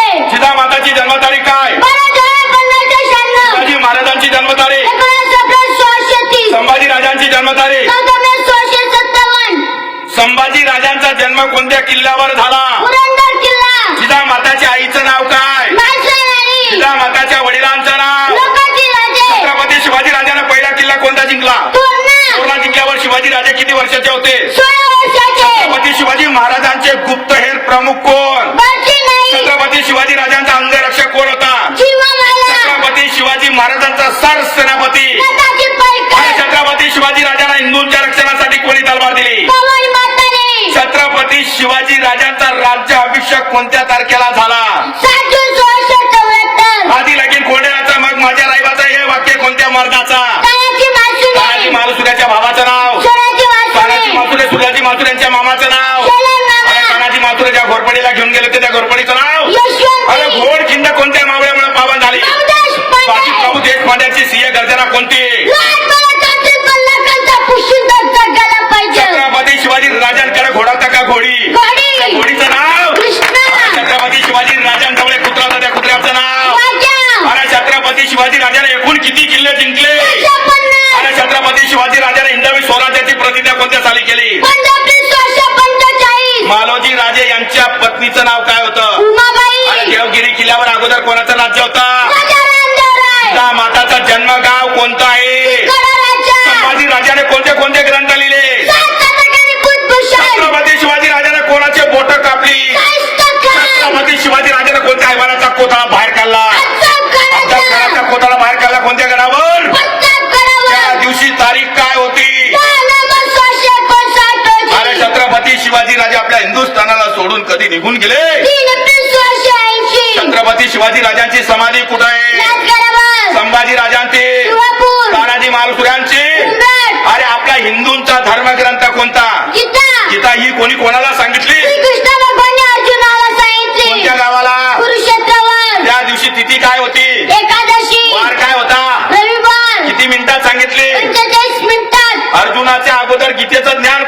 जिजामाताची जन्मतारीख काय? शिवाजी महाराजांची जन्मतारीख. संभाजी राजांची जन्मतारीख. संभाजी राजांचा जन्म कोणत्या किल्ल्यावर झाला? जिजामाताच्या आईचं नाव काय? जिजामाताच्या वडिलांचं नाव? छत्रपती शिवाजी राजाने पहिला किल्ला कोणता जिंकला? तोरणा जिंकल्यावर शिवाजी राजे किती वर्षाचे होते? छत्रपती शिवाजी महाराजांचे गुप्तहेर प्रमुख कोण? छत्रपती शिवाजी राजांचा अंगरक्षक कोण होता? छत्रपती शिवाजी महाराजांचा सरसेनापती. छत्रपती शिवाजी राजांना हिंदूंच्या रक्षणासाठी कोणी तलवार दिली? छत्रपती शिवाजी राजांचा राज्य अभिषेक कोणत्या तारखेला झाला? आधी लगीन खोंडेराचं मग माझ्या रायबाचं हे वाक्य कोणत्या मर्दाचा? तानाजी मालुसऱ्याच्या भावाचं नाव? तानाजी मालुसरे सुर्याजी मालुसऱ्यांच्या मामाचं नाव? तानाजी मालुसरे ज्या घोरपडीला घेऊन गेले होते त्या घोरपडीचं नाव? अरे घोड खिंड कोणत्या मावळ्यामुळे पावन झाली? बाजीप्रभू देशपांड्याची सिंह गर्जना कोणती? छत्रपती शिवाजी राजांकडे घोडा होता का घोडी? घोडीचं नाव? छत्रपती शिवाजी राजांजवळ एक कुत्रा होता त्या कुत्र्याचं नाव? अरे छत्रपती शिवाजी राजाने एकूण किती किल्ले जिंकले? अरे छत्रपती शिवाजी राजाने हिंदवी स्वराज्याची प्रतिज्ञा कोणत्या साली केली? मालोजी राजे यांच्या पत्नीचं नाव काय होतं? अरे देवगिरी किल्ल्यावर अगोदर कोणाचं राज्य होतं? जिजामाताचं जन्मगाव कोणतं आहे? संभाजी राजाने कोणते कोणते ग्रंथ लिहिले? छत्रपती शिवाजी राजाने कोणाचे बोट कापली? छत्रपती शिवाजी राजाने कोणत्या हैवानाचा कोथळा बाहेर काढला? अफजलखानाचा कोथळा बाहेर काढला कोणत्या गडावर? त्या दिवशी तारीख काय होती? अरे छत्रपती शिवाजी राजे आपल्या हिंदुस्थानाला सोडून कधी निघून गेले? छत्रपती शिवाजी राजांची समाधी कुठे आहे? संभाजी राजांची? तानाजी मालुसऱ्यांची? अरे आपला हिंदूंचा धर्मग्रंथ कोणता? गीता ही कोणी कोणाला सांगितली? कोणत्या गावाला? त्या दिवशी तिथी काय होती? वार काय होता? किती मिनिटात सांगितले? अर्जुनाच्या अगोदर गीतेचं ज्ञान